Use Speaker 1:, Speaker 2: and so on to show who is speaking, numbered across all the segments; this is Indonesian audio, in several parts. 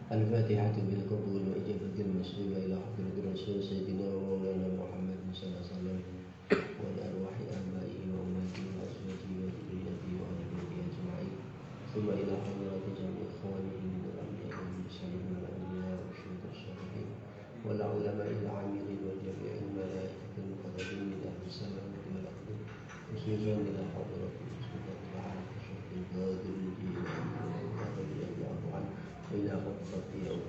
Speaker 1: الفاتحة بالقبول وإجابة المسؤول إلى حضرة الرسول سيدنا ومولانا محمد صلى الله عليه وسلم ولأرواح آبائه وأمهاته وأزواجه وذريته وأهل بيته أجمعين ثم إلى حضرة جميع إخوانه من الأنبياء والمرسلين والأولياء والشهداء الصالحين والعلماء العاملين وجميع الملائكة المقربين من أهل السماوات والأرض خصوصا إلى حضرة المصطفى العالم الشيخ القادر الجيلاني رضي الله عنه إلى حضرة يوم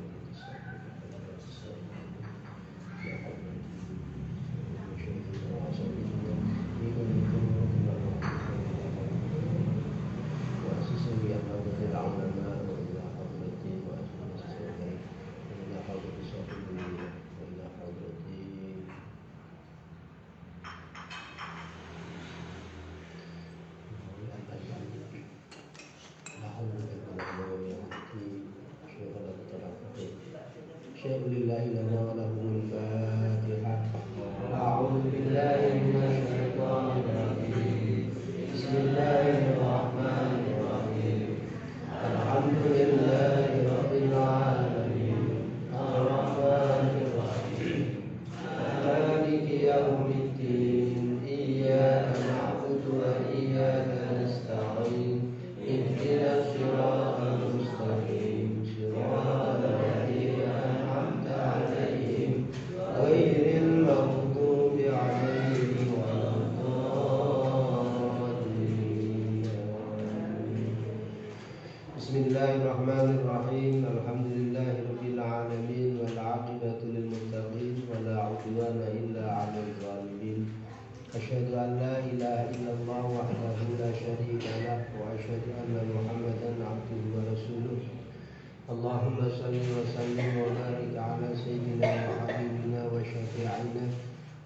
Speaker 1: شيء لله لنا ولهم الفاتحة. أعوذ بالله من الشيطان الرجيم. بسم الله الرحمن الرحيم. الحمد لله رب العالمين الرحمن الرحيم مالك يوم الدين إياك نعبد وإياك نستعين اهدنا الصراط المستقيم صراط الذين أنعمت عليهم غير المغضوب عليهم ولا الضالين. بسم الله الرحمن الرحيم الحمد لله رب العالمين والعاقبة للمتقين ولا عدوان إلا على الظالمين. أشهد أن لا إله إلا الله وحده لا شريك له وأشهد أن محمدا عبده ورسوله. اللهم صل وسلم وبارك على سيدنا وحبيبنا وشفيعنا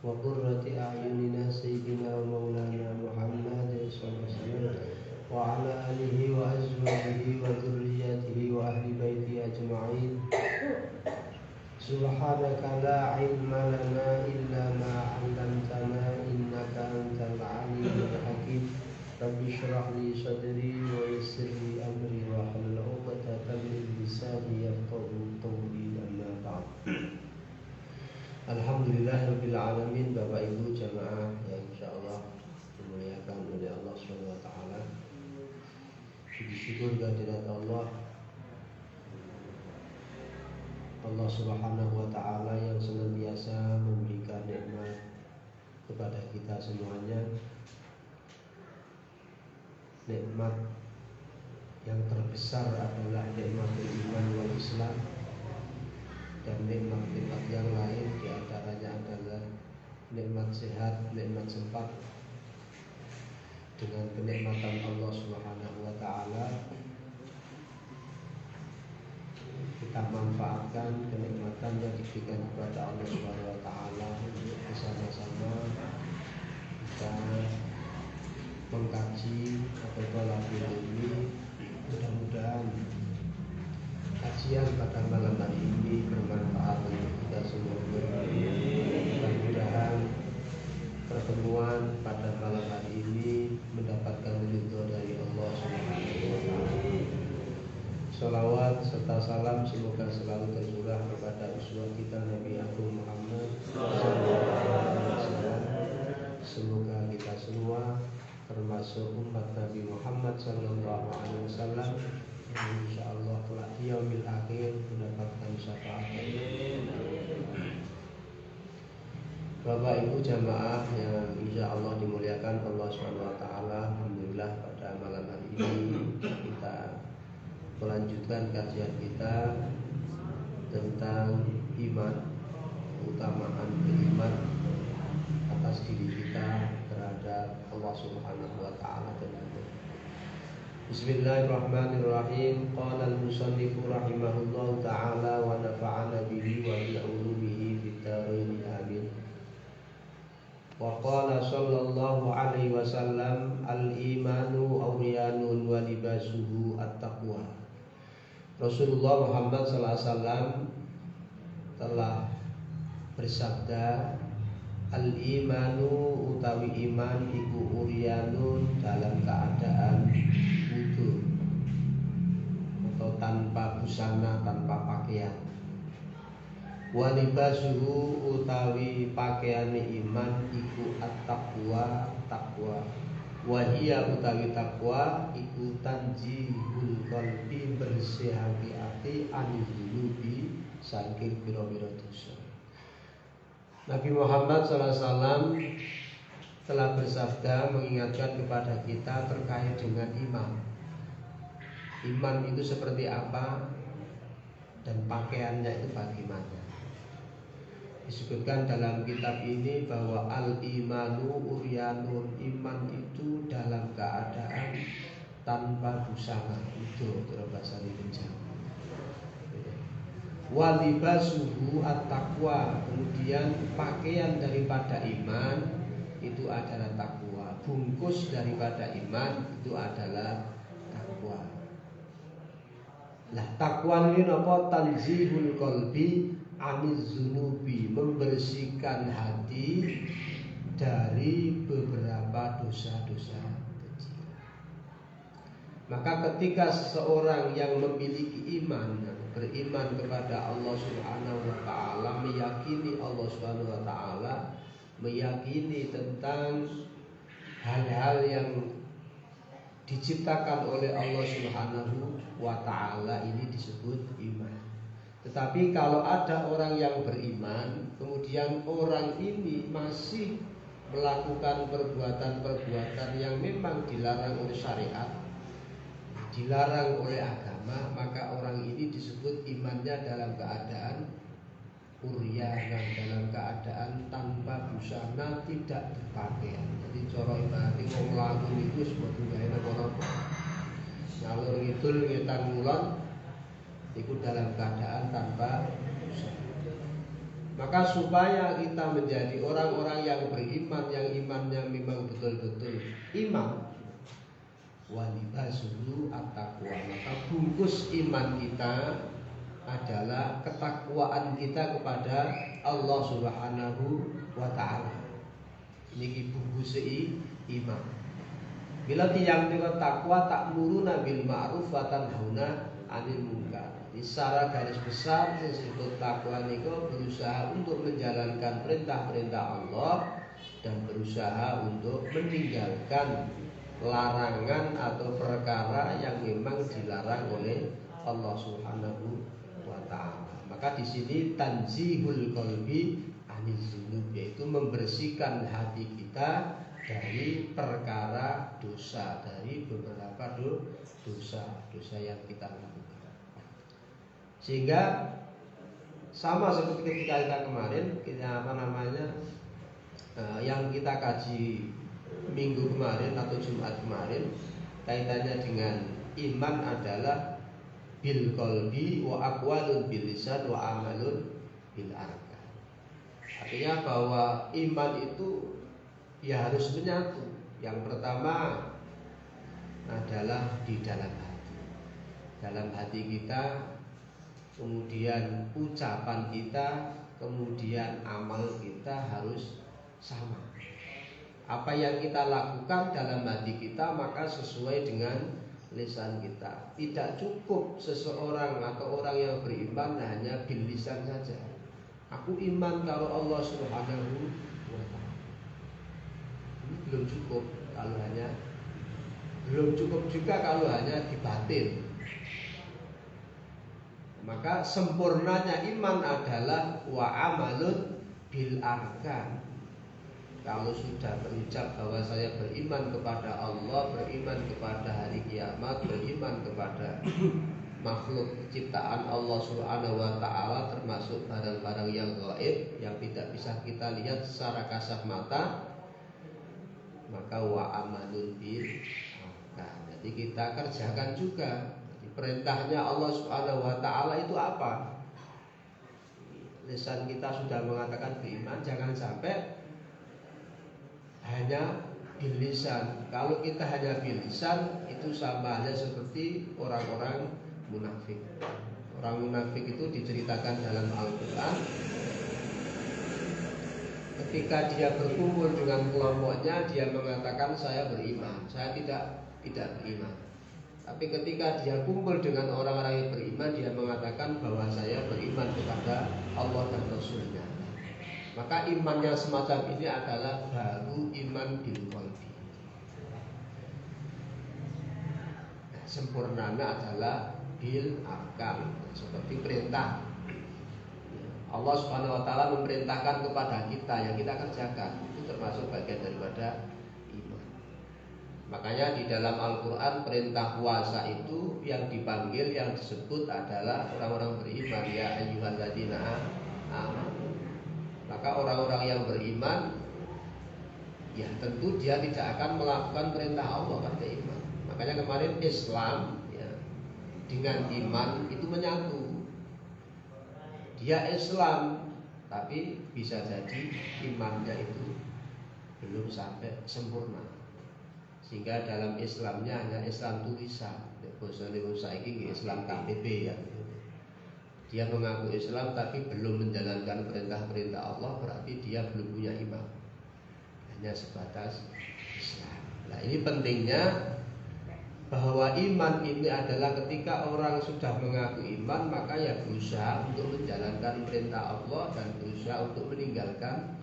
Speaker 1: وقرة أعيننا سيدنا ومولانا محمد صلى الله عليه وسلم وعلى آله وأزواجه وذريته وأهل بيته أجمعين. سبحانك لا علم لنا إلا ما علمتنا إنك أنت العليم الحكيم. رب اشرح لي صدري ويسر لي أمري واحلل عقدة من لساني يفقهوا قولي أما بعد. Alhamdulillahirabbil alamin. Bapak Ibu jamaah yang insyaallah dimuliakan oleh Allah Subhanahu wa taala. Puji syukur kehadirat Allah Subhanahu wa ta'ala yang senantiasa memberikan nikmat kepada kita semuanya. Nikmat yang terbesar adalah nikmat iman wal Islam, dan nikmat-nikmat yang lain diantaranya adalah nikmat sehat, nikmat sempat. Dengan kenikmatan Allah Subhanahu wa ta'ala kita manfaatkan kenikmatan yang diberikan kepada Allah Subhanahu wa ta'ala untuk bersama-sama kita mengkaji atau tolabul ilmi. Mudah-mudahan kajian pada malam hari ini bermanfaat untuk kita semuanya. Mudah-mudahan pertemuan pada malam hari ini mendapatkan ridho dari Allah Subhanahu wa ta'ala. Salawat serta salam semoga selalu tercurah kepada uswah kita Nabi Agung Muhammad SAW. Semoga kita semua termasuk umat Nabi Muhammad SAW yang insyaallah kelak di yaumil akhir mendapatkan syafaat. Bapak Ibu jamaah yang insyaallah dimuliakan Allah SWT. Alhamdulillah pada malam hari ini kita melanjutkan kajian kita tentang iman, keutamaan beriman atas diri kita terhadap Allah Subhanahu wa ta'ala. Bismillahirrahmanirrahim. Qala al-musannif rahimahullahu ta'ala wa nafa'ana bihi wa bi ulumihi fid dharain amin. Wa qala sallallahu alaihi wasallam al-imanu awriyanun wa libasuhu at-taqwa. Rasulullah Muhammad SAW telah bersabda, al-imanu utawi iman iku uryanun dalam keadaan wudu atau tanpa busana, tanpa pakaian. Wa libasuhu utawi pakaiane iman iku at-taqwa, taqwa. Wa hiya utawi taqwa iku tanjihul qalbi, bersihake ati anidzunubi saking pira-pira dosa. Nabi Muhammad SAW telah bersabda mengingatkan kepada kita terkait dengan iman. Iman itu seperti apa dan pakaiannya itu bagaimana. Disebutkan dalam kitab ini bahwa al-imanu uryanun, iman itu dalam keadaan tanpa busana. Itu bahasa Indonesia. Walibasuhu at-taqwa, kemudian pakaian daripada iman itu adalah takwa. Bungkus daripada iman itu adalah takwa. Lah takwa ini apa? Tanzihul qalbi aniz zunubi, membersihkan hati dari beberapa dosa-dosa kecil. Maka ketika seseorang yang memiliki iman, beriman kepada Allah Subhanahu wa taala, meyakini Allah Subhanahu wa taala, meyakini tentang hal-hal yang diciptakan oleh Allah Subhanahu wa taala, ini disebut iman. Tetapi kalau ada orang yang beriman, kemudian orang ini masih melakukan perbuatan-perbuatan yang memang dilarang oleh syariat, dilarang oleh agama, maka orang ini disebut imannya dalam keadaan uryanan, dalam keadaan tanpa busana, tidak berpakaian. Jadi cara ibaratnya wong mlaku niku wis boten gawe napa-napa. Ngalur ngidul ngetan ngulon itu dalam keadaan tanpa busana. Maka supaya kita menjadi orang-orang yang beriman, yang imannya memang betul-betul iman, walibasuhu at-taqwa, maka bungkus iman kita adalah ketakwaan kita kepada Allah Subhanahu wa taala. Niki bungkus iman. Bila tiyang nika takwa ta'muruna bil ma'ruf wa tanhauna 'anil munkar. Secara garis besar disebut takwa niku berusaha untuk menjalankan perintah-perintah Allah dan berusaha untuk meninggalkan larangan atau perkara yang memang dilarang oleh Allah Subhanahu wa taala. Maka di sini tanzihul qalbi aniz dzunub, yaitu membersihkan hati kita dari perkara dosa, dari beberapa dosa yang kita lakukan. Sehingga sama seperti ketika kita kemarin, yang kita kaji minggu kemarin atau Jumat kemarin, kaitannya dengan iman adalah bil qalbi wa aqwalun bil lisan wa amalun bil arkan. Artinya bahwa iman itu ya harus menyatu. Yang pertama adalah di dalam hati. Dalam hati kita, kemudian ucapan kita, kemudian amal kita harus sama. Apa yang kita lakukan dalam hati kita maka sesuai dengan lisan kita. Tidak cukup seseorang atau orang yang beriman hanya bil lisan saja. Aku iman kalau Allah Subhanahu wa taala. Ini belum cukup kalau hanya, belum cukup juga kalau hanya di batin. Maka sempurnanya iman adalah wa amalun bil arkan. Kalau sudah berucap bahwa saya beriman kepada Allah, beriman kepada hari kiamat, beriman kepada makhluk ciptaan Allah Subhanahu wa taala, termasuk barang-barang yang gaib yang tidak bisa kita lihat secara kasat mata, maka wa amalun bil arkan. Jadi kita kerjakan juga. Perintahnya Allah Subhanahu wa taala itu apa? Lisan kita sudah mengatakan beriman, jangan sampai hanya bil lisan. Kalau kita hanya bil lisan, itu sama halnya seperti orang-orang munafik. Orang munafik itu diceritakan dalam Al-Qur'an, ketika dia berkumpul dengan kelompoknya, dia mengatakan saya beriman, saya tidak beriman. Tapi ketika dia kumpul dengan orang-orang yang beriman, dia mengatakan bahwa saya beriman kepada Allah dan Rasulnya. Maka iman yang semacam ini adalah baru iman bil qalbi. Nah, sempurnanya adalah bil arkam, seperti perintah. Allah Subhanahu wa taala memerintahkan kepada kita yang kita kerjakan, itu termasuk bagian daripada iman. Makanya di dalam Al-Qur'an perintah puasa itu yang dipanggil, yang disebut adalah orang-orang beriman, ya ayyuhalladzina amanu. Maka orang-orang yang beriman, ya tentu dia tidak akan melakukan perintah Allah karena iman. Makanya kemarin Islam ya, dengan iman itu menyatu. Dia Islam, tapi bisa jadi imannya itu belum sampai sempurna. Sehingga dalam Islamnya hanya Islam tulisan. Bosone wong saiki Islam KTP ya. Dia mengaku Islam tapi belum menjalankan perintah-perintah Allah, berarti dia belum punya iman. Hanya sebatas Islam. Nah, ini pentingnya bahwa iman ini adalah ketika orang sudah mengaku iman, maka ya berusaha untuk menjalankan perintah Allah dan berusaha untuk meninggalkan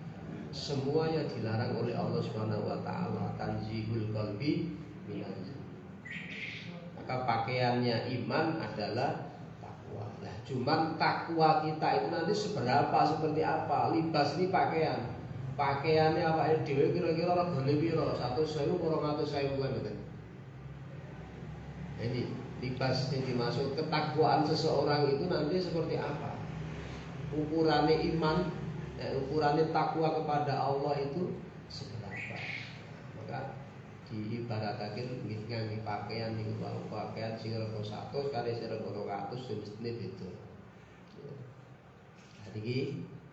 Speaker 1: semua yang dilarang oleh Allah Subhanahu wa taala. Tanzihul qalbi minal dzunub. Maka pakaiannya iman adalah takwa. Nah, cuman takwa kita itu nanti seberapa, seperti apa? Libas ini pakaian. Pakaiannya apa dhewe kira-kira regane piro? 100.000 200.000 kan. Ini libas yang dimaksud ketakwaan seseorang itu nanti seperti apa? Ukurannya iman, ukurannya takwa kepada Allah itu seberapa? Maka diibarataken ngangge pakaian niku pakaian sing rego 100 kali sing rego 200 mestine beda. Jadi iki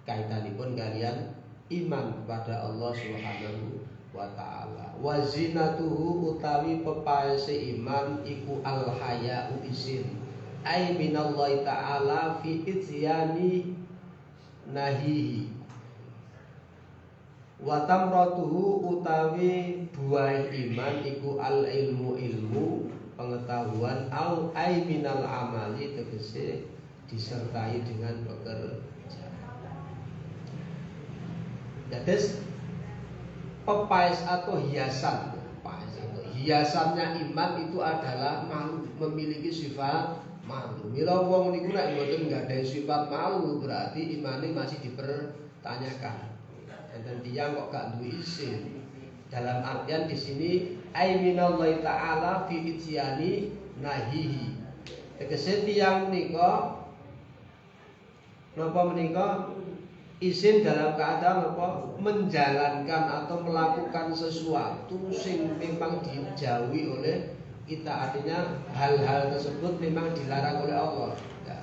Speaker 1: kaitanipun kalian iman kepada Allah Subhanahu wa ta'ala. Wa zinatuhu utawi pepaese iman iku al haya'u isin. Ai minallahi ta'ala fi izyani nahihi. Wa tamratuhu utawi buah iman iku al ilmu pengetahuan au ai minal amali tegese disertai dengan pekerjaan. Jadi pepais atau hiasan, hiasannya iman itu adalah malu, memiliki sifat malu. Mila wong niku nek mboten nggadahi sifat malu berarti imane masih dipertanyakan. Dan dia kok gak duwe isin. Dalam artian di sini ai minallahi ta'ala fi ityani nahihi. Tegese tiyang menika napa menika izin dalam keadaan apa? Menjalankan atau melakukan sesuatu sing memang dijauhi oleh kita, artinya hal-hal tersebut memang dilarang oleh Allah. Ya.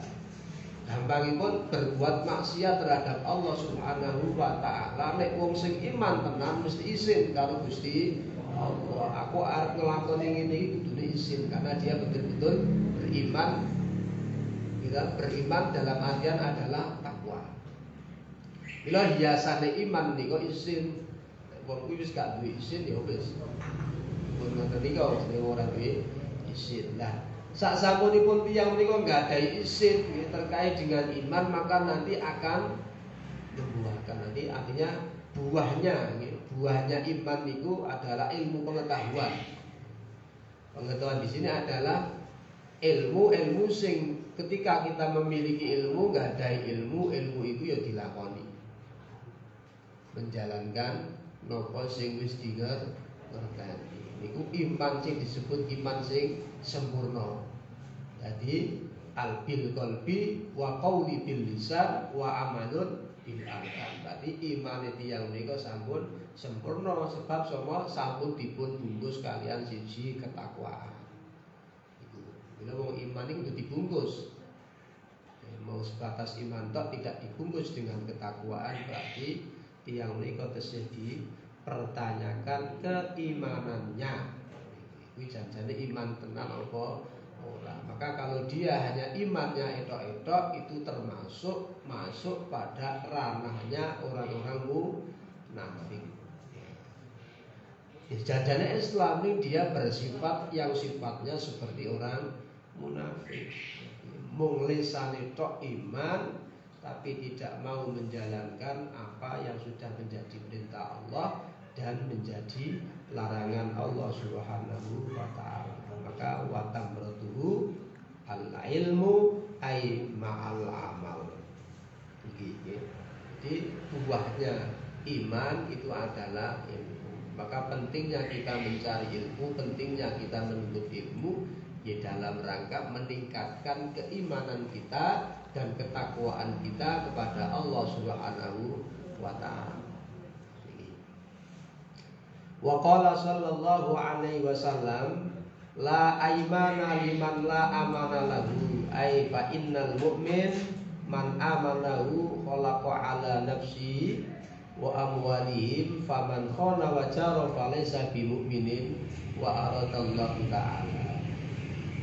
Speaker 1: Gampangipun berbuat maksiat terhadap Allah Subhanahu wa taala, nek wong sing iman tenan mesti izin karo Gusti Allah. Aku arep nglakoni ngene iki kudune izin karena dia betul-betul beriman. Kita beriman dalam artian adalah takwa. Bila hiasane iman niku isin, wong kuwi wis gak duwe isin ya wis. Pun ngoten niku jenenge ora duwe isin. Lah, sak sapunipun tiyang menika nggadahi isin terkait dengan iman, maka nanti akan membuahkan, nanti artinya buahnya iman niku adalah ilmu pengetahuan. Pengetahuan di sini adalah ilmu sing ketika kita memiliki ilmu, nggadahi ilmu itu ya dilakoni. Menjalankan nopo sing wis dingerteni niku iman sing disebut iman sing sempurna. Jadi al bil qalbi wa qauli bil lisan wa amalun bil arkan. Berarti iman tiyang menika sampun sempurna sebab sama sampun dipun bungkus kalian siji ketakwaan. Iku bila wong iman iku kudu dibungkus. Mau sebatas iman tok tidak dibungkus dengan ketakwaan berarti yang menika tesih dipertanyakan keimanannya. Kuwi janjane iman tenan apa ora. Maka kalau dia hanya imannya etok-etok itu termasuk masuk pada ranahnya orang-orang munafik. Jadinya Islam ini dia bersifat yang sifatnya seperti orang munafik. Mung lisane tok iman tapi tidak mau menjalankan apa yang sudah menjadi perintah Allah dan menjadi larangan Allah Subhanahu wa taala. Maka wa tamratuhu al-ilmu ay ma'al amal. Jadi buahnya iman itu adalah ilmu. Maka pentingnya kita mencari ilmu, pentingnya kita menuntut ilmu ya dalam rangka meningkatkan keimanan kita dan ketakwaan kita kepada Allah Subhanahu wa taala. Wa qala sallallahu alaihi wasallam la aymana liman la amana lahu ay fa innal mu'min man amanahu khalaqa ala nafsi wa amwalihim faman khana wa jara falaysa bimu'minin wa aradallahu ta'ala.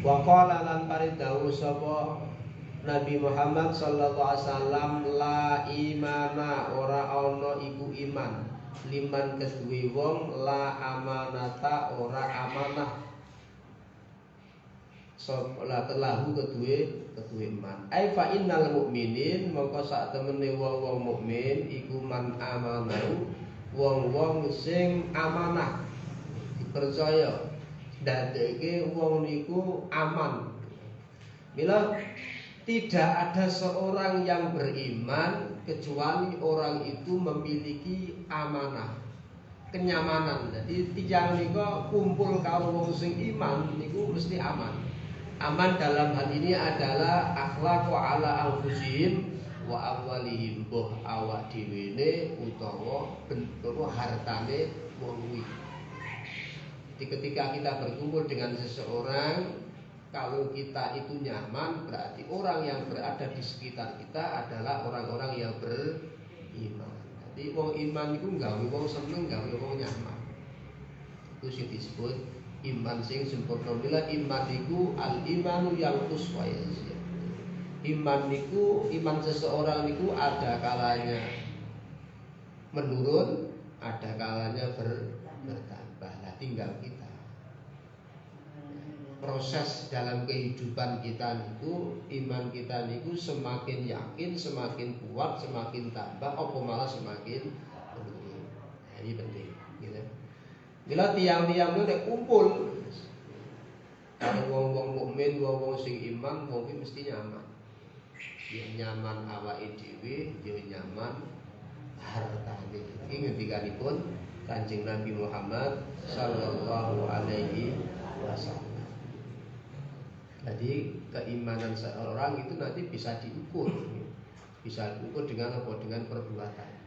Speaker 1: Wa qala lan paridawu sapa Nabi Muhammad sallallahu alaihi wasallam la imana ora ana iku iman liman kedue wong la amanata ora amanah la telahu kedue iman. Ai fa innal mukminin mongko sak temene wong-wong mukmin iku man amanah wong-wong sing amanah dipercaya dadeke wong niku aman. Mila tidak ada seorang yang beriman kecuali orang itu memiliki amanah, kenyamanan. Jadi tiyang nika kumpul karo wong sing iman niku mesti aman. Aman dalam hal ini adalah akhlaqu ala anfusihim wa amwalihim, boh awak dhewe ne utawa hartane wong kuwi. Jadi ketika kita berkumpul dengan seseorang, kalau kita itu nyaman, berarti orang yang berada di sekitar kita adalah orang-orang yang beriman. Jadi wong iman itu gawe wong seneng, gawe wong nyaman. Itu sing disebut iman sing sempurna. Bila iman niku al imanu yang uswa ya. Iman niku, iman seseorang niku ada kalanya menurun, ada kalanya bertambah. Nah, tinggal kita. Proses dalam kehidupan kita niku, iman kita niku semakin yakin, semakin kuat, semakin tambah, apa malah semakin menurun. Nah, ini penting, gitu. Bila tiang-tiang itu kumpul, kalau wong-wong mukmin, wong-wong sing iman, mungkin mesti nyaman. Ya nyaman awake dhewe, ya nyaman hartane. Iki ngendikanipun Kanjeng Nabi Muhammad sallallahu alaihi wasallam. Jadi keimanan seorang itu nanti bisa diukur. Bisa diukur dengan apa? Dengan perbuatan.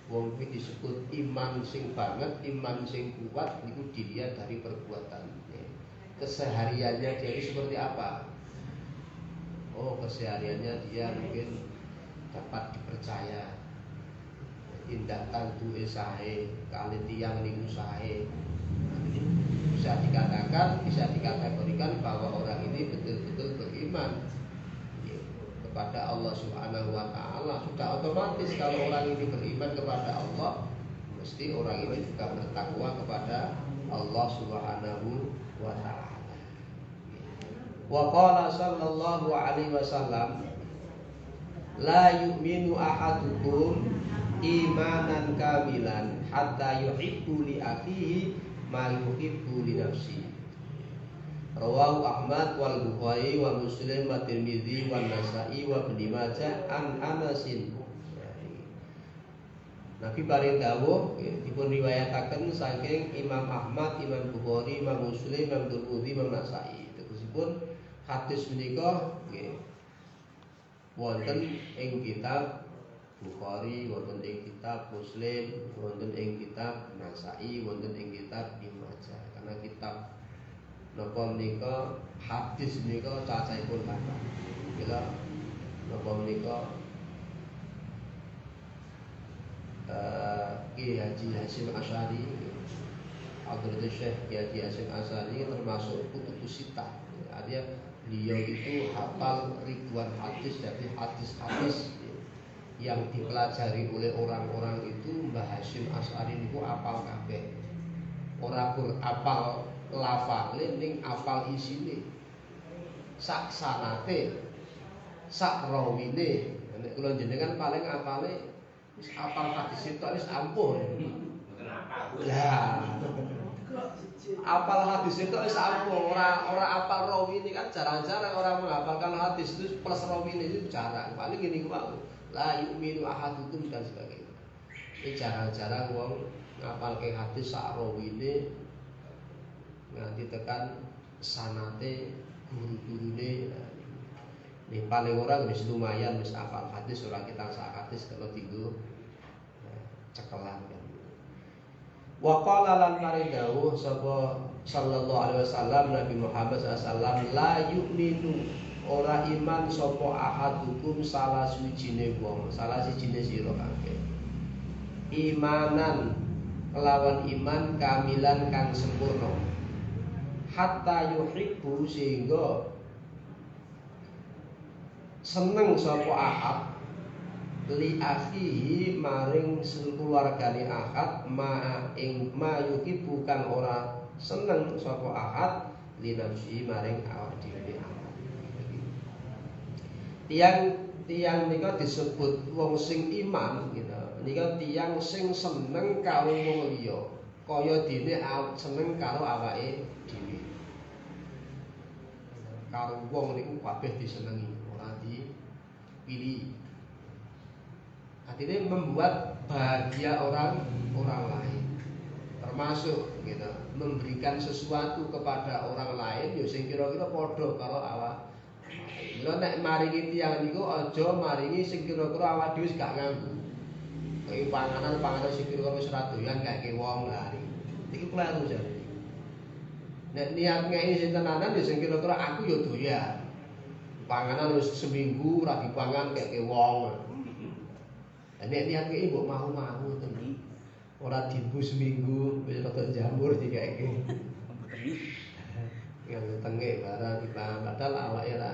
Speaker 1: Wong kuwi disebut iman sing banget, iman sing kuat itu dilihat dari perbuatan. Kesehariannya dia itu seperti apa? Oh, kesehariannya dia mungkin dapat dipercaya. Tindak tanduk sae, kali tiang niku sae. Bisa dikatakan, bisa dikategorikan bahwa orang ini betul-betul beriman kepada Allah Subhanahu wa taala. Sudah otomatis kalau orang ini beriman kepada Allah, mesti orang ini juga bertakwa kepada Allah Subhanahu wa taala. Wa qala sallallahu alaihi wasallam la yu'minu ahadukum imanan kamilan hatta yuhibbu li akhihi ma yuhibbu li nafsihi. Rawahu Ahmad wal Bukhari wa Muslim wa Tirmidzi wa Nasa'i wa Ibnu Majah an Anasin. Nabi paring dawuh dipun riwayataken saking Imam Ahmad, Imam Bukhari, Imam Muslim, Imam Tirmidzi, Imam Nasa'i. Tegesipun hadis menika nggih wonten ing kitab Bukhari, wonten ing kitab Muslim, wonten ing kitab Nasa'i, wonten ing kitab Ibnu Majah. Karena kitab napa menika hadis menika cacahipun kathah. Bila napa menika Ki Haji Hasyim Asy'ari, Abdul Syekh Ki Haji Hasyim Asy'ari termasuk kutubus sitah. Artinya beliau itu hafal ribuan hadis, dari hadis-hadis yang dipelajari oleh orang-orang itu Mbah Hasyim Asy'ari niku hafal kabeh. ora kur apal lafale ning apal isine. Sak sanate, sak rawine. Nek kula jenengan paling apale wis apal hadis itu wis ampuh. Lah. Apal hadis itu wis ampuh, ora apal rawine kan jarang-jarang orang menghafalkan hadis itu plus rawine itu jarang. Paling gini kok la yu'minu ahadukum dan sebagainya. Ini jarang-jarang wong ngapalke hadis sak rawine nganti tekan sanate guru-gurune. Ini paling orang wis lumayan wis hafal hadis, orang kita sak hadis kalau tinggu cekelan kan. Wa qala lan mari dawuh sapa sallallahu alaihi wasallam Nabi Muhammad sallallahu la yu'minu ora iman sapa ahadukum salah suwijine wong, salah sijine sira kabeh. Imanan kelawan iman kamilan kang sempurna. Hatta yuhibbu sehingga seneng sapa ahad li akhihi maring keluargane ahad ma yuhibbu kang ora seneng sapa ahad li nafsi maring awak dhewe ahad. Tiang nika disebut wong sing iman gitu. Nika tiang sing seneng karo wong liya kaya dene seneng karo awake dhewe. Karo wong niku kabeh disenengi, ora dipilih. Artinya membuat bahagia orang lain, termasuk gitu, memberikan sesuatu kepada orang lain yo sing kira-kira padha karo awak. Lha nek maringi tiyang niku aja maringi sing kira-kira awak dhewe gak nganggo. Kayak panganan sing kira-kira wis ra doyan gak ke wong lah iki kleru jare. Nek niat ngeki sing tenanan ya sing kira-kira aku ya doyan. Panganan wis seminggu ora dipangan gak ke wong. Nek niat ngeki mbok mau-mau tenan. Ora dibu seminggu wis rada jamur dikeke. Yang tengek barang dipangan padahal awake ora.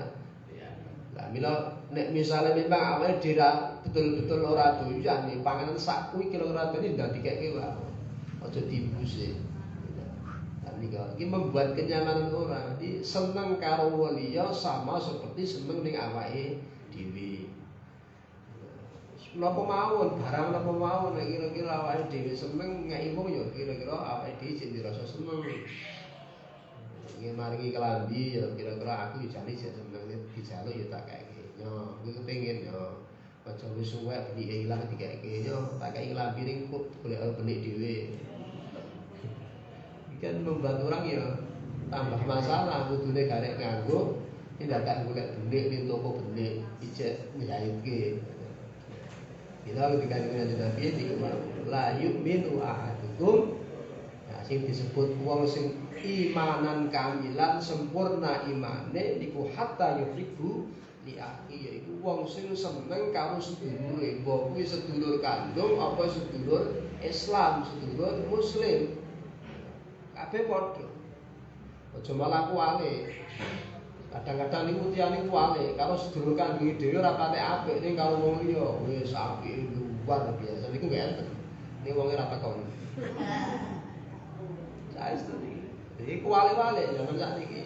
Speaker 1: Lah mila nek misale memang awake dhewe betul-betul ora doyan nih panganan sak kuwi kira-kira dene ndak dikeke wae. Aja dibuse. Lah iki membuat kenyamanan orang. Jadi seneng karo wong liya sama seperti seneng ning awake dhewe. Napa mawon barang napa mawon nek kira-kira awake dhewe seneng ngeki wong ya kira-kira awake dhewe sing dirasa seneng. Yen maringi kelambi ya kira-kira aku jane sing seneng dijaluk ya tak keke. Yo kuwi kepengin yo. Aja wis suwek benike ilang dikeke yo tak kei kelambi ning kok golek benik dhewe. Iki kan membuat orang ya tambah masalah kudune garek nganggo tindakan golek benik ning toko benik ijek nyahitke. Bila ketika dengan Nabi dikatakan la yu'minu ahadukum. Nah, sing disebut wong sing imanan kamilan sempurna imane niku hatta yuhibbu li akhi yaiku wong sing seneng karo sedulure, mbok kuwi sedulur kandung apa sedulur Islam, sedulur muslim. Kabeh padha. Aja malah kuwale. Kadang-kadang niku tiyang niku kuwale karo sedulur kandung dhewe ora patek apik ning karo wong liya wis apik luar biasa niku gak enten. Ning wong ora takon. Saya setuju. Jadi kuali-wali zaman saat ini.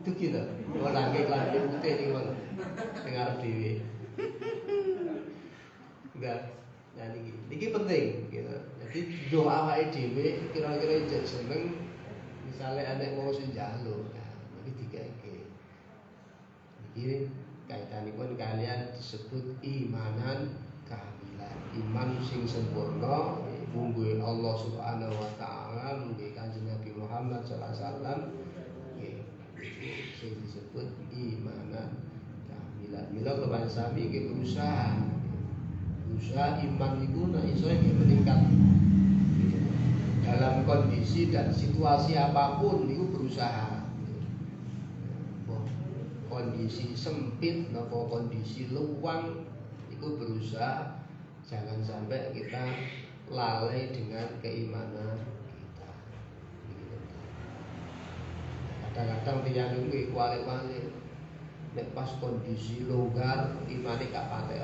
Speaker 1: Itu kita. Orang lagi putih di mana? Dengar dewi. Enggak. Nah ini penting. Gitu. Jadi doa awake dewi kira-kira jadi seneng. Misalnya anak mau senjalo, nanti dikeke. Ini kaitanipun kalian disebut imanan kamilan. Iman sing sempurna. Mungguin Allah Subhanahu wa taala, mungguin Kanjeng Nabi Muhammad sallallahu alaihi wasallam sing disebut imanan kamilan. Mila keban sami nggih berusaha iman iku nek iso meningkat dalam kondisi dan situasi apapun niku berusaha. Kondisi sempit napa kondisi luang niku berusaha jangan sampai kita lalai dengan keimanan kita. Kadang-kadang tiyang iki kuali-kuali nek pas kondisi longgar imane gak patek.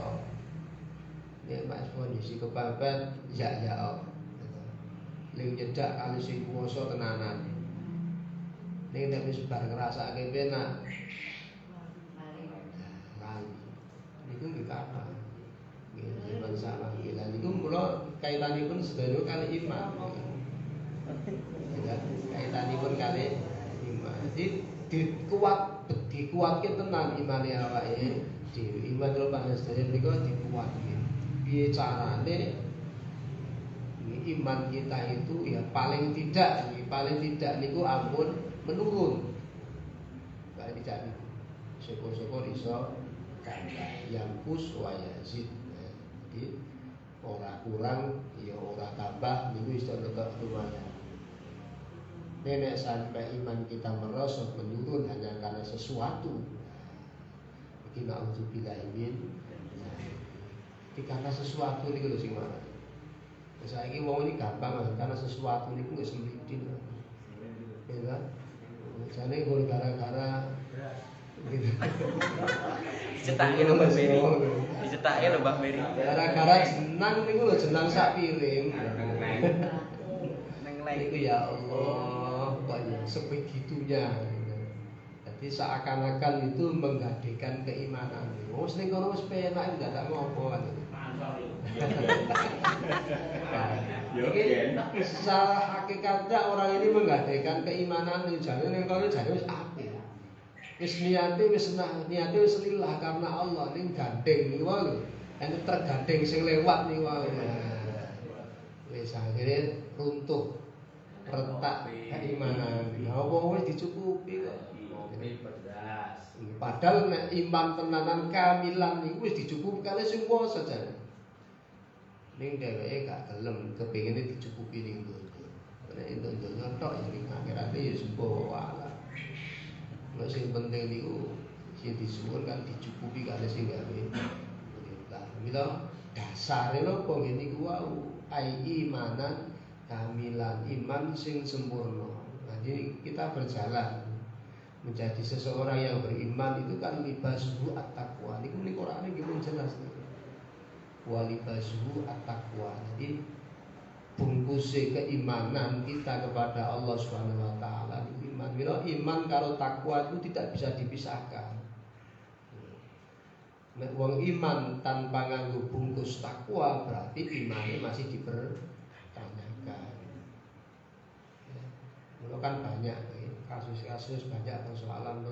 Speaker 1: Nek pas kondisi kepepet ya. ning nyedak kali sing kuwasa tenanan. Ning nek wis bar ngrasake penak. Lali. Niku nggih kathah. Nggih zaman sama gila niku kula kaitanipun sedaya kali iman. Ya, kaitanipun kali iman. Jadi dikuatke tenan imane awake dhewe. Iman kula panjenengan niku dikuatke. Piye carane iman kita itu ya paling tidak niku ampun menurun. Paling tidak niku. Syukur-syukur iso yang kus wa yazid. Jadi ora kurang ya ora tambah niku iso tetep lumayan. Nenek sampai iman kita merosot menurun hanya karena sesuatu. Iki naudzubillah min. Karena sesuatu niku lho sing mana. Saiki wong iki gampang karena sesuatu niku wis mlidin. Ya kan? Jane gol gara-gara gitu.
Speaker 2: Dicetake lho Mbak Mary. Dicetake lho Mbak Mary.
Speaker 1: Gara-gara jenang niku lho jenang sak piring.
Speaker 2: Neng lain
Speaker 1: Iku ya Allah, kok ya sebegitunya. Jadi seakan-akan itu menggadekan keimanan. Wis ning kono wis penak ndak tak ngopo kan. Ini secara hakikatnya orang ini menggadekan keimanan ning jane ning kono jane wis apik. Wis niate wis lillah karena Allah ning gandeng niku lho. Nek tergandeng sing lewat niku wae. Wis akhire runtuh retak keimanan. Lah opo wis dicukupi kok. Padahal nek iman tenanan kamilan niku wis dicukupi kali sing kuwasa jane. Ning dheweke gak gelem kepengine dicukupi ning donya. Nek entuk donya tok ya ning akhirat ya sembo wae. Nek sing penting niku sing disuwun kan dicukupi kali sing gawe. Nah, mila dasare napa ngene niku wau ai imanan kamilan iman sing sempurna. Jadi kita berjalan menjadi seseorang yang beriman itu kan libasuhu at-taqwa. Niku ning Qur'ane nggih pun jelas niku. Wa libasuhu at-taqwa. Jadi bungkuse keimanan kita kepada Allah Subhanahu wa taala niku iman. Mila iman karo takwa itu tidak bisa dipisahkan. Nek wong iman tanpa nganggo bungkus takwa berarti imane masih dipertanyakan. Mula kan banyak kasus-kasus banyak persoalan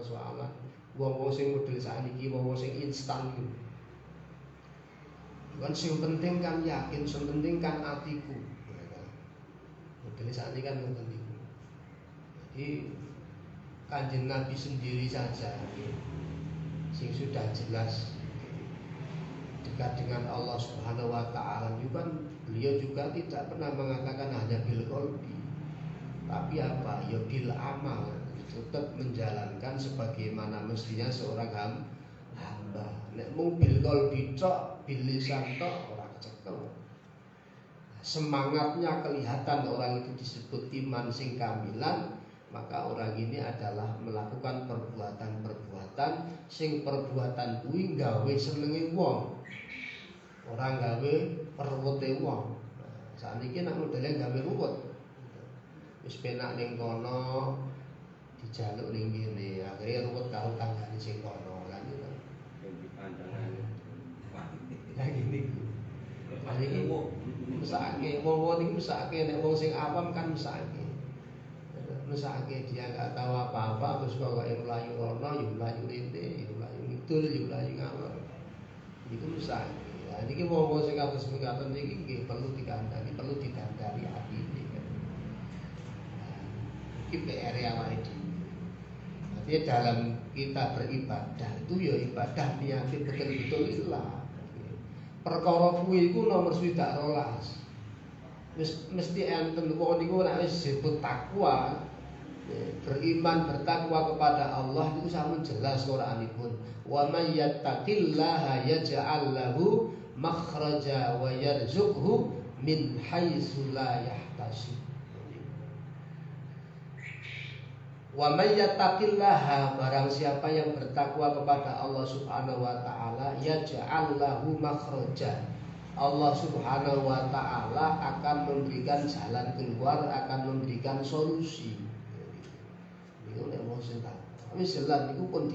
Speaker 1: wong-wong sing model sakniki wong-wong sing instan gitu. Kan sing penting kan yakin, sing penting kan atiku. Model sakniki kan ngoten niku. Jadi Kanjeng Nabi sendiri saja sing sudah jelas dekat dengan Allah Subhanahu wa taala juga beliau juga tidak pernah mengatakan hanya bil qalbi. Tapi apa? Ya bil amal, tetap menjalankan sebagaimana mestinya seorang hamba. Nek mung bil qalbi tok, bil lisan tok ora kecekel. Semangatnya kelihatan orang itu disebut iman sing kamilan, maka orang ini adalah melakukan perbuatan-perbuatan sing perbuatan kuwi gawe senenge wong. Ora gawe perwute wong. Nah, sakniki nek modele gawe ruwet. Wis penak ning kono dijaluk ning kene akhire ruwet karo tanggane sing kono lan itu pandangan lagi niku iki mesake wong-wong niku mesake nek wong sing awam kan mesake dia enggak tahu apa-apa terus kok mlayu rono yo mlayu rene yo mlayu ngidul yo mlayu ngalor iku mesake. Lah niki wong-wong sing kados mekaten niki nggih perlu dikandani ati iki. Iki PR awake dhewe. Jadi dalam kita beribadah itu ya ibadah niate betul-betul ikhlas. Perkara kuwi iku nomor 12. Mesti enten wong niku nek wis disebut takwa, beriman bertakwa kepada Allah itu sampun jelas Qur'anipun. Wa may yattaqillaha yaj'al lahu makhraja wa yarzuqhu min haitsu la yahtasib. Wa may yattaqillaha, barang siapa yang bertakwa kepada Allah Subhanahu wa taala, yaj'al lahu makhraja. Allah Subhanahu wa taala akan memberikan jalan keluar, akan memberikan solusi. Niku nek wong sing tak wis jelas niku pun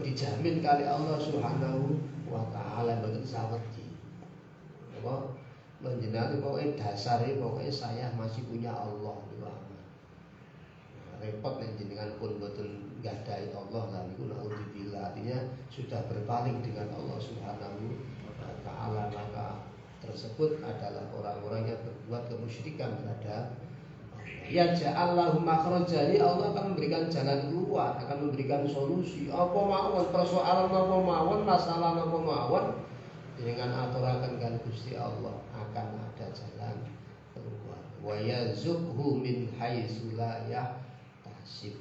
Speaker 1: dijamin kali Allah Subhanahu wa taala mboten sawedi. Apa menjenengan pokoke dasare pokoke saya masih punya Allah niku aman. Repot nek jenengan pun mboten nggadahi Allah lan niku naudzubillah, artinya sudah berpaling dengan Allah Subhanahu wa taala, maka tersebut adalah orang-orang yang berbuat kemusyrikan terhadap ya ja'allahu makhraja, Allah akan memberikan jalan keluar, akan memberikan solusi. Apa mawon persoalan apa mawon, masalah apa mawon, dengan aturaken kan Gusti Allah akan ada jalan keluar. Wa yazukhu min haitsu la yahtasib.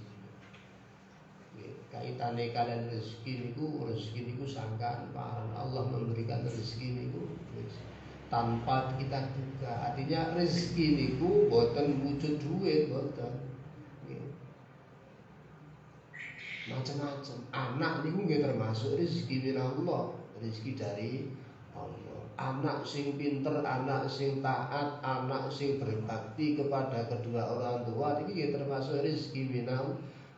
Speaker 1: Kaitane kalian rezeki niku sangkaan paran Allah memberikan rezeki niku tanpa kita duga. Artinya rezeki niku boten wujud duit, boten. Macam-macam. Anak niku nggih termasuk rezeki min Allah, rezeki dari Allah. Anak sing pinter, anak sing taat, anak sing berbakti kepada kedua orang tua iki nggih termasuk rezeki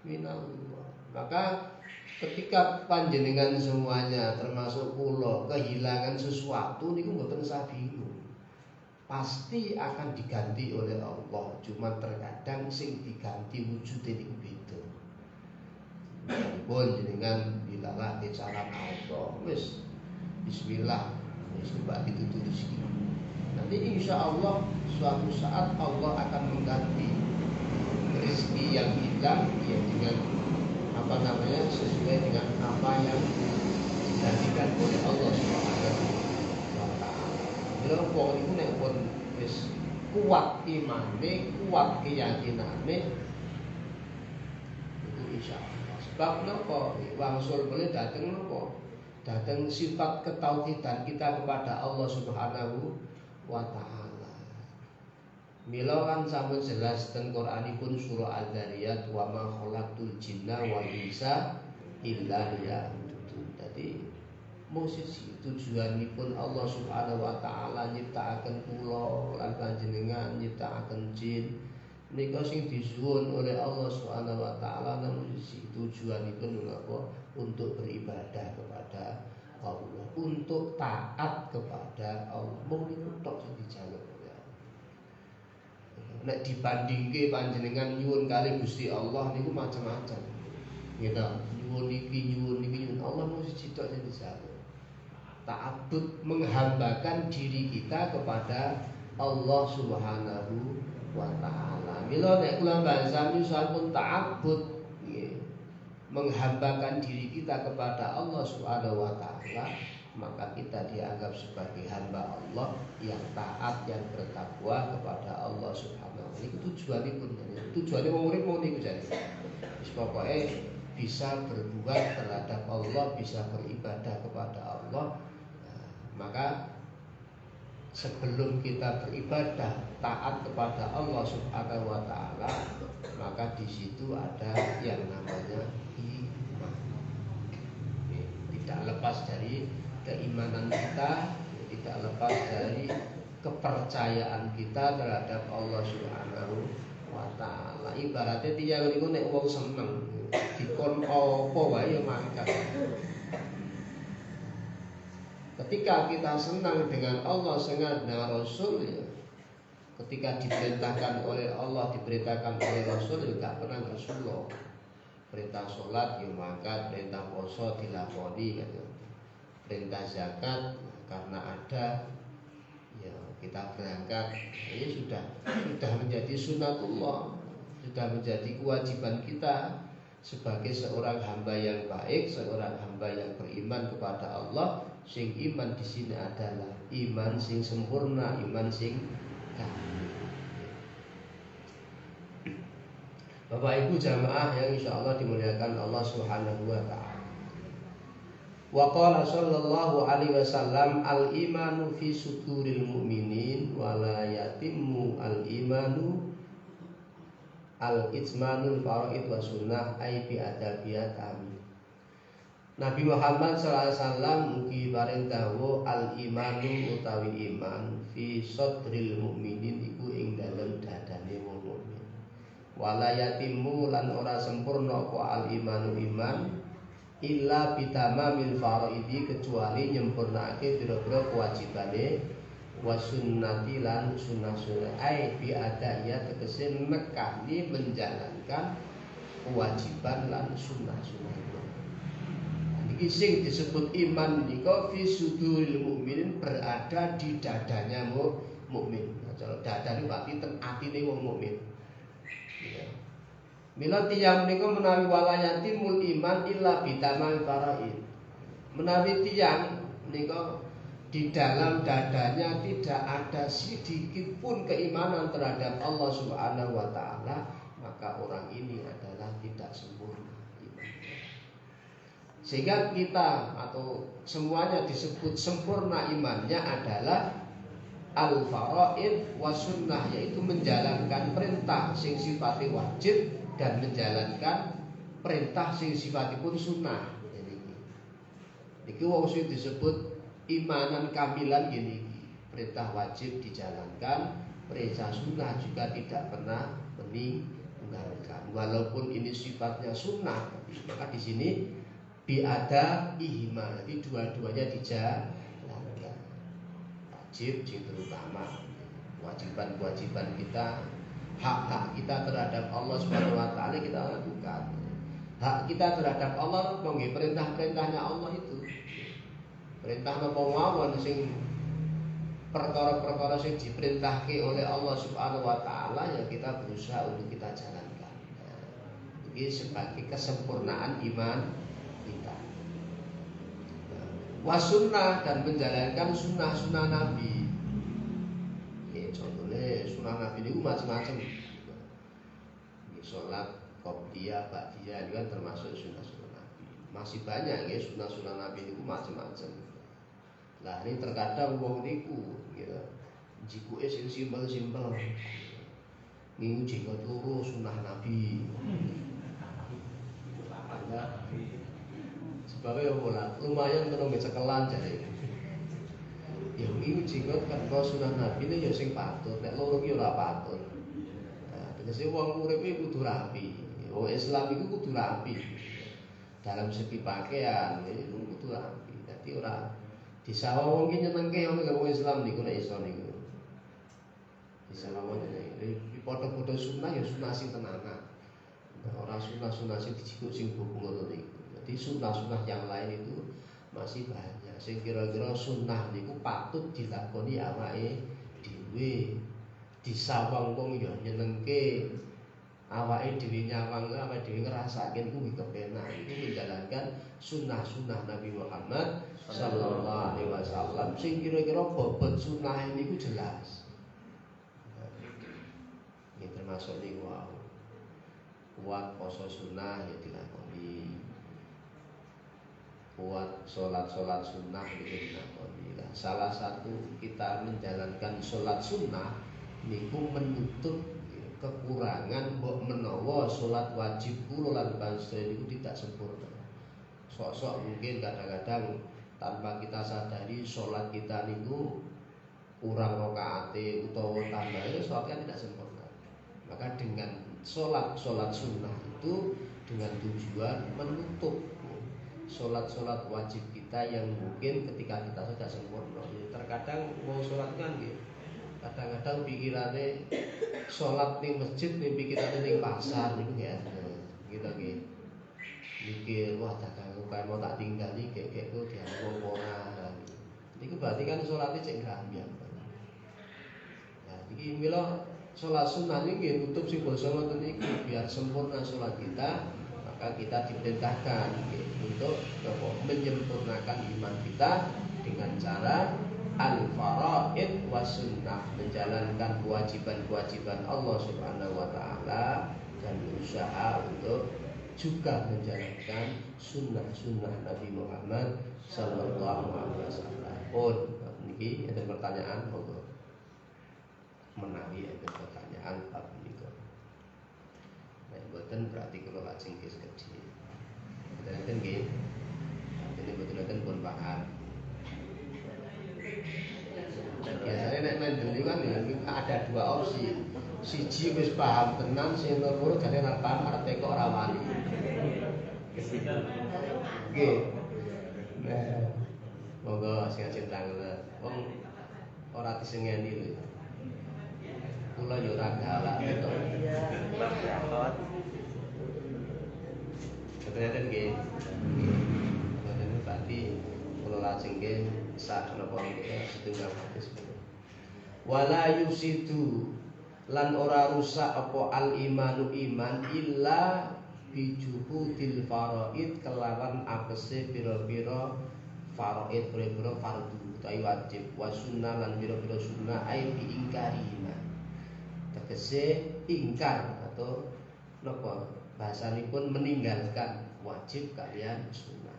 Speaker 1: min Allah. Maka ketika panjenengan semuanya termasuk kula kehilangan sesuatu niku mboten usah bingung. Pasti akan diganti oleh Allah. Cuma terkadang sing diganti wujudnya niku beda. Pun jenengan bilalah kecalan Allah, wis bismillah, wis coba ditutur rezeki. Nanti insya Allah suatu saat Allah akan mengganti rezeki yang hilang ya dengan sesuai dengan apa yang dijanjikan oleh Allah Subhanahu wa taala. Bila wong iku nek pun wis kuat imane, kuat keyakinane, itu insyaallah. Sebab napa? Wangsul boleh dateng napa? Dateng sifat ketauhidan kita kepada Allah Subhanahu wa taala. Mila kan sampun jelas ten Qur'anipun surah Al-Dzariyat wa ma khalaqtul jinna wal insa illa liya'budun. Dadi musisi tujuanipun Allah Subhanahu wa taala nyiptakaken kula lan panjenengan nyiptakaken jin nika sing disuwun oleh Allah Subhanahu wa taala namung siji tujuanipun menapa untuk beribadah kepada Allah, untuk taat kepada Allah. Mung niku tok sing dijaluk. Nek dibandingke panjenengan nyuwun kali Gusti Allah niku macam-macam. Gitu. Nyuwun iki nyuwun Allah mung siji tok sing dijaluk. Ta'abbud, menghambakan diri kita kepada Allah Subhanahu wa taala. Mila nek kula bahasane sampun ta'abbud nggih. Menghambakan diri kita kepada Allah Subhanahu wa taala, maka kita dianggap sebagai hamba Allah yang taat, yang bertakwa kepada Allah Subhanahu wa taala. Ini tujuanipun. Tujuane wong urip mau niku jane. Wis pokoke bisa berbuat terhadap Allah, bisa beribadah kepada Allah. Nah, maka sebelum kita beribadah taat kepada Allah Subhanahu wa taala, maka di situ ada yang namanya iman. Tidak lepas dari keimanan kita, tidak lepas dari kepercayaan kita terhadap Allah Subhanahu wa taala. Ibaratnya tiyang niku nek wong seneng dikon apa wae ya mangkat. Ketika kita senang dengan Allah, senang dengan Rasul ya, ketika diperintahkan oleh Allah, diperintahkan oleh Rasul ya gak pernah Rasulullah. Perintah sholat ya mangkat, perintah puasa dilakoni kan. Perintah zakat karena ada ya kita berangkat, ini sudah menjadi sunatullah, sudah menjadi kewajiban kita sebagai seorang hamba yang baik, seorang hamba yang beriman kepada Allah. Sing iman di sini adalah iman sing sempurna, iman sing kamil. Bapak Ibu jamaah yang insyaallah dimuliakan Allah Subhanahu wa taala. Wa qala sallallahu alaihi wasallam al-imanu fi suduril mu'minin wa la yatimmu al-imanu al-ijmanul faraid wa sunnah ay bi adabiyat amin. Nabi Muhammad sallallahu alaihi wasallam mugi paring dawuh al imanu utawi iman fi sadril mukminin iku ing dalem dadane wong mukmin. Wala yatimu lan ora sempurna apa al imanu iman illa bitamamil faraidi kecuali nyempurnake pira-pira kewajibane wa sunnati lan sunah-sunah ai bi adaya tegese nekani menjalankan kewajiban lan sunah-sunah. Iki sing disebut iman nika fi suduril mukminin berada di dadanya mukmin. Kalau dada niku berarti teng atine wong mukmin. Ya. Mila tiyang menika menawi walayatimul iman illa bitamal faraid. Menawi tiyang menika di dalam dadanya tidak ada sedikit pun keimanan terhadap Allah Subhanahu wa taala, maka orang ini adalah tidak sempurna imannya. Sehingga kita atau semuanya disebut sempurna imannya adalah al-faraid wa sunnah, yaitu menjalankan perintah sing sifatnya wajib dan menjalankan perintah sing sifatipun sunnah. Niki wong sing disebut imanan kamilan gini, perintah wajib dijalankan, perintah sunnah juga tidak pernah meninggalkan. Walaupun ini sifatnya sunnah, maka di sini biada ihma, jadi dua-duanya dijalankan. Wajib yang terutama, kewajiban-kewajiban kita, hak-hak kita terhadap Allah Subhanahu wa taala kita lakukan. Hak kita terhadap Allah nggih perintah-perintahnya Allah itu. Perintah napa mawon sing perkara-perkara sing diperintahke oleh Allah Subhanahu wa taala ya kita berusaha untuk kita jalankan. Nah, ini sebagai kesempurnaan iman kita. Wasunnah dan menjalankan sunnah-sunnah Nabi. Ya, contohnya sunnah Nabi ini macam-macam. Sholat qobliyah, ba'diyah itu kan termasuk sunnah-sunnah Nabi. Masih banyak ya sunnah-sunnah Nabi itu macam-macam. Nah ini terkadang wong niku gitu. Jikuke sing simpel-simpel. Niku jenggot loro sunnah Nabi. Sebabnya lumayan kena cekelan jare. Ya iki jenggot kan kok sunnah Nabi ini ya sing patut, nek loro ki ora patut. Nah, tegese wong urip iki kudu rapi. Wong Islam iku kudu rapi. Dalam segi pakaian itu kudu rapi. Dadi ora disawang wong ki nyenengke wong Islam niku nek iso niku. Disawang iki padha-padha sunah ya sunah sing tenanan. Ora sunah-sunah sing dijikuk sing bubung niku. Jadi sunnah-sunnah yang lain itu masih banyak. Sing kira-kira sunnah niku patut dilakoni awake dhewe. Disawang wong ya nyenengke. Awake dhewe nyawang, awake dhewe ngrasake niku kepenak. Itu menjalankan sunnah-sunnah Nabi Muhammad sallallahu alaihi wasallam sing kira-kira bobot sunnah niku jelas. Ini termasuk niku wae. Kuat poso sunnah ya dilakoni. Kuat sholat-sholat sunnah itu dilakoni. Nah, salah satu kita menjalankan sholat sunnah niku menutup kekurangan mbok menawa sholat wajib kula lan panjenengan niku tidak sempurna. Sok-sok mungkin kadang-kadang tanpa kita sadari sholat kita niku kurang rakaate utawa tambahnya sholatnya tidak sempurna. Maka dengan sholat sunnah itu dengan tujuan menutup sholat wajib kita yang mungkin ketika kita sudah sempurna. Terkadang mau sholat kan gitu. Kadang-kadang pikirannya sholat di masjid, nih pikirannya di pasar gitu ya. Gitu gitu. Mikir wah dagang kayak mau tak tinggal nih kayak itu dia mau orang. Itu berarti kan sholatnya cek gambia. Nah, jadi mila sholat sunnah ini tutup si basa ngoten iki biar sempurna sholat kita. Maka kita diperintahkan untuk menyempurnakan iman kita dengan cara al-faraid wa sunnah, menjalankan kewajiban-kewajiban Allah Subhanahu wa taala dan berusaha untuk juga menjalankan sunnah-sunnah Nabi Muhammad sallallahu alaihi wasallam. Oh, niki ada pertanyaan monggo. Menawi ada pertanyaan bab niku. Nek boten berarti kula lajeng kis kedhi. Boten nggih. Jadi betul-betul pun paham. Biasanya nek mendeli kan ya ada dua opsi. Siji wis paham tenan, sing loro jane ora paham arep teko ora wani. Nggih. Nah, monggo sing ajeng tangan. Wong ora disengeni lho. Kula yo ora galak to. Ternyata nggih. Ternyata berarti kula lajeng nggih sak napa nggih setunggal hadis. Wala yusidu lan ora rusak apa al imanu iman illa bijuhudil faraid kelawan apese pira-pira faraid pira-pira fardu utawi wajib wa sunnah lan pira-pira sunnah ai diingkarina tegese ingkar atau napa bahasanipun meninggalkan wajib kalian sunnah.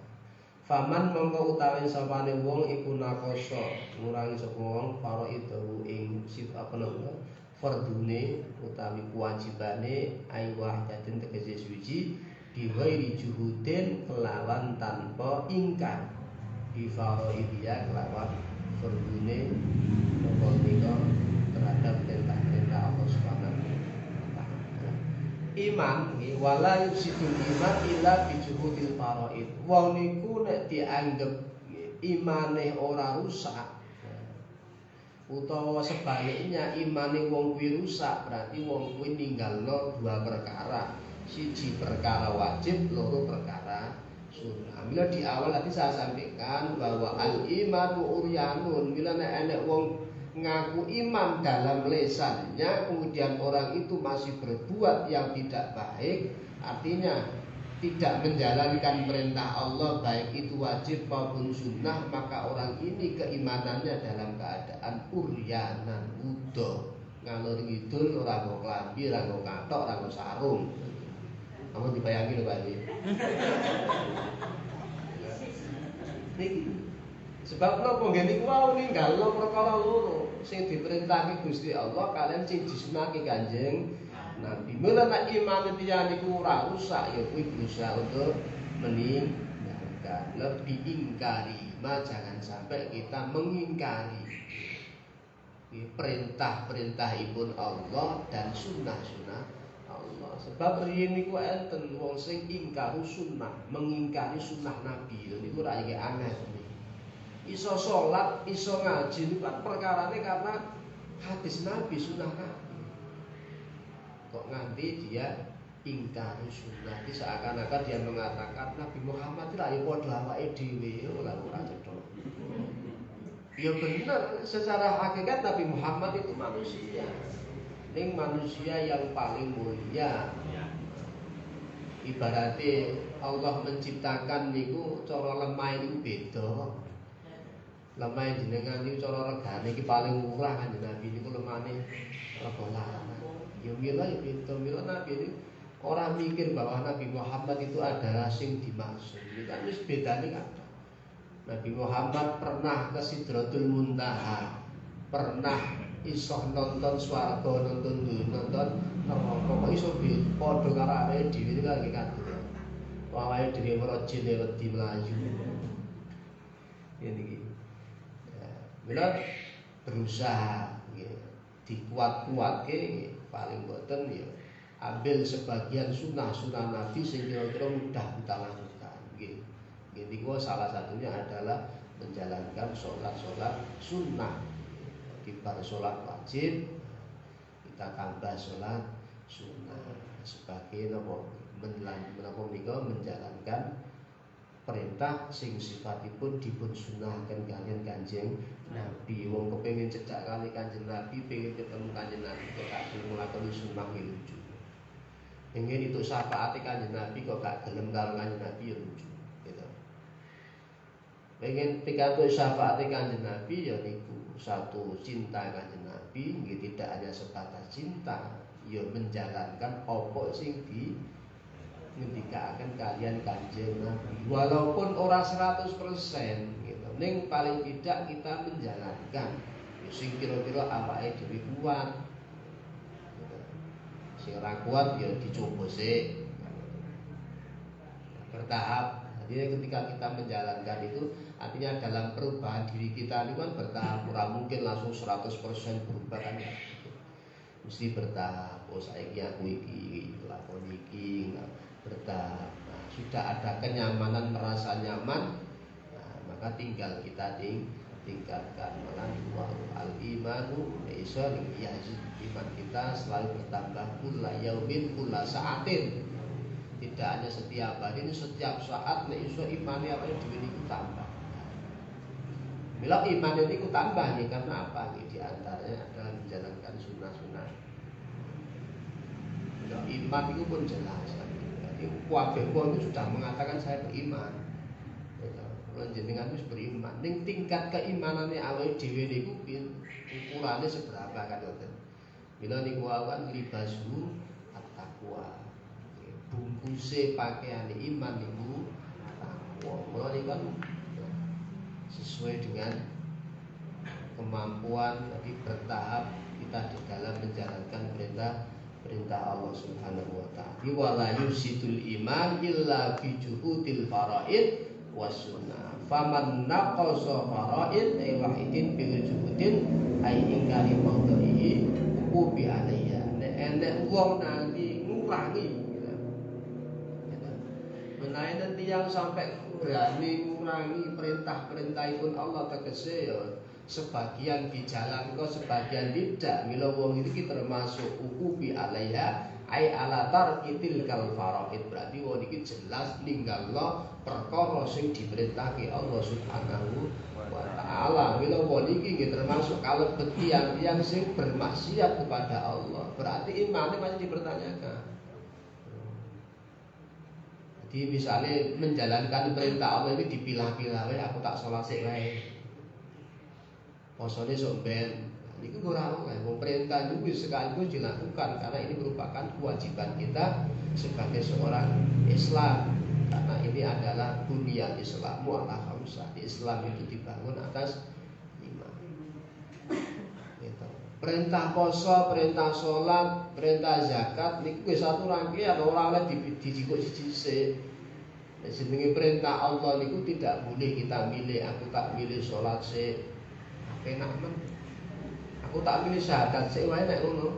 Speaker 1: Faman mongko utawi sapane wong iku nakoso ngurangi sapa wong faraidahu ing sif apa nama fardune utawi kewajibane ai wahdatin tegese suci bi ghairi juhudin kelawan tanpa ingkar bi faraidiyah kelawan fardune apa nika terhadap perintah-perintah Allah Subhanahu iman wala yusidul iman illa bijuhudil faraid. Wong niku nek dianggep imane ora rusak utawa sebaliknya imane wong kuwi rusak berarti wong kuwi ninggalno dua perkara. Siji perkara wajib, loro perkara sunnah. Mila di awal tadi saya sampaikan bahwa al iman uryanun. Mila nek enek wong ngaku iman dalam lesannya kemudian orang itu masih berbuat yang tidak baik, artinya tidak menjalankan perintah Allah baik itu wajib maupun sunnah, maka orang ini keimanannya dalam keadaan uryanan wudo ngalor ngidul ora nggo klambi ora nggo kathok ora nggo sarung. Kamu dibayangin lho Pak ini. Sebab napa nggih niku wau ninggalno perkara loro. Sing diperintahke Gusti Allah kalian sing disunahke Kanjeng Nabi. Mula nek iman tiyang niku ora rusak ya kuwi berusaha untuk meninggalkan. Lebih ingkari, jangan sampai kita mengingkari perintah-perintahipun Allah dan sunnah-sunnah Allah. Sebab riyen niku enten wong sing ingkar sunnah, mengingkari sunnah Nabi. Niku ra aneh. Iso sholat, iso ngaji itu kan perkarane karena hadis Nabi, sunnah Nabi. Kok nganti dia ingkari sunnah, seakan-akan dia mengatakan Nabi Muhammad itu ayo padha awake dhewe ora cetha. Ya benar, secara hakikat Nabi Muhammad itu manusia. Ning manusia yang paling mulia. Ibaratnya Allah menciptakan niku cara lemah niku beda. Lemah jenengan niku cara regane iki paling murah kan Nabi niku lemane rega larang. Ya mila ya beda mila Nabi ini orang mikir bahwa Nabi Muhammad itu adalah sing dimaksud. Itu kan wis bedane kan. Nabi Muhammad pernah ke Sidratul Muntaha, pernah iso nonton swarga, nonton neraka, kok iso padha karo awake dhewe iki kan katut. Awake dhewe ora jine wedi mlayu. Ini mila berusaha dikuat-kuatke paling boten ya ambil sebagian sunnah-sunnah Nabi sing kira-kira mudah kita lakukan nggih. Niku salah satunya adalah menjalankan sholat-sholat sunnah. Di bar sholat wajib kita tambah sholat sunnah sebagai menjalankan perintah sing sifatipun dipun sunahkan kalian Kanjeng Nabi. Wong kepengin cedhak kali Kanjeng Nabi, pengen ketemu Kanjeng Nabi kok gak gelem nglakoni sunah lucu. Pengen itu syafaat Kanjeng Nabi kok gak gelem karo Kanjeng Nabi ya lucu. Gitu. Pengen pikantuk syafaat Kanjeng Nabi ya niku satu cinta Kanjeng Nabi, nggih tidak hanya sebatas cinta, ya menjalankan apa sing di ngendikaken kalian Kanjeng Nabi walaupun ora 100% gitu. Ning paling tidak kita menjalankan sing kira-kira awake dhewe kuat. Sing ora kuat ya dicoba sik. Bertahap Jadi ketika kita menjalankan itu, artinya dalam perubahan diri kita itu kan bertahap, mungkin langsung 100% berubah kan ya. Mesti bertahap. Oh saya aku iki lakon iki, bertahap. Nah, sudah ada kenyamanan, merasa nyaman, nah, maka tinggal kita tingkatkan. Malah al-imanu laisa yazid, iman kita selalu bertambah kulla yaumin kulla sa'atin. Tidak hanya setiap hari, ini setiap saat nek iso iman ya dhewe niku tambah. Bila iman ini ku tambah nih, karena apa? Di antaranya adalah menjalankan sunnah-sunnah. Bila iman itu pun jelas. Jadi kabeh wong itu sudah mengatakan saya beriman. Kalau jenengan wis beriman, ning tingkat keimanane awake dhewe niku ukurane seberapa kan ngoten. Bila niku awan libasu at-taqwa. Bungkuse pakaian iman niku takwa. Mula niku kan sesuai dengan kemampuan, tapi bertahap kita di dalam menjalankan perintah Allah Subhanahu wa taala. Wala yusidul iman illa bi juhudil faraid was sunnah. Faman naqasa faraid ay wahidin bil juhudin ay ingkari maudhihi ubi alayya. Nek wong nanti ngurangi menawi nanti yang sampai berani mengurangi perintah-perintahipun Allah tegese ya sebagian dijalankan sebagian tidak. Mila wong iki termasuk ukubi alaiha ai ala tarkitil kal faraid, berarti wong iki jelas ninggalno perkara sing diperintahke Allah Subhanahu wa taala. Mila wong iki termasuk kalebet tiyang sing bermaksiat kepada Allah, berarti imannya masih dipertanyakan. Jadi misalnya menjalankan perintah Allah ini dipilah-pilah, aku tak sholat sik wae. Posone sok ben. Niku ora wae. Perintah itu sekaligus dilakukan karena ini merupakan kewajiban kita sebagai seorang Islam. Karena ini adalah bunyal Islamu ala khamsah. Islam itu dibangun atas 5. Gitu. Perintah poso, perintah sholat, perintah zakat niku wis satu rangkaian, ora oleh dijikuk siji-siji. Jenenge perintah Allah niku tidak boleh kita milih, aku tak milih sholat sik. Enak men. Aku tak milih syahadat sik wae nek ngono.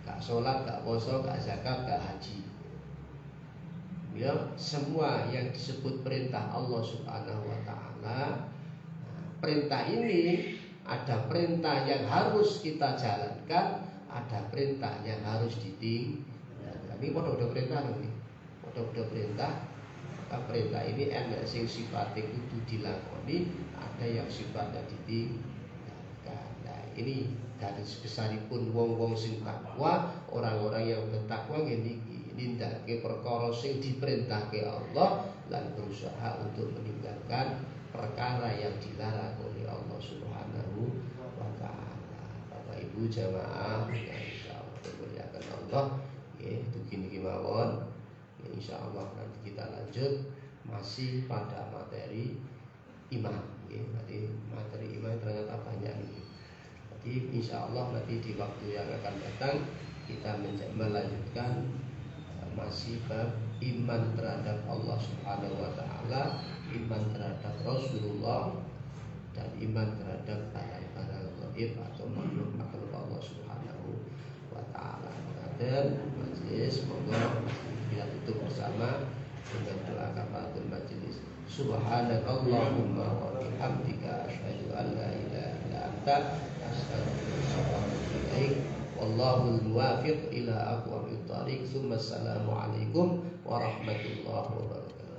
Speaker 1: Gak sholat, gak poso, gak zakat, gak haji. Ya, semua yang disebut perintah Allah Subhanahu wa taala. Perintah ini ada perintah yang harus kita jalankan, ada perintah yang harus ditinggalkan. Ini podo-podo perintah nih. Podo-podo perintah. Maka perintah ini enak sing sifatnya kudu dilakoni, ada yang sifatnya ditinggalkan. Nah, ini garis besaripun wong-wong sing takwa, orang-orang yang bertakwa ngene iki nindakake perkara sing diperintahke Allah lan berusaha untuk meninggalkan perkara yang dilarang oleh Allah Subhanahu wa taala. Bapak Ibu jamaah yang insyaallah dimuliakan Allah, nggih dugi mawon. Insyaallah nanti kita lanjut masih pada materi iman, nggih. Berarti materi iman ternyata banyak ini. Jadi insyaallah nanti di waktu yang akan datang kita melanjutkan masih bab iman terhadap Allah Subhanahu wa taala, iman terhadap Rasulullah, dan iman terhadap barang-barang gaib atau makhluk Allah Subhanahu wa taala. Dan majelis semoga kita tutup bersama dengan doa kafaratul majelis. Subhanakallahumma wa bihamdika asyhadu an la ilaha illa anta astaghfiruka wa atubu ilaik. Wallahul muwaffiq ila aqwamit thariq. Assalamu alaikum warahmatullahi wabarakatuh.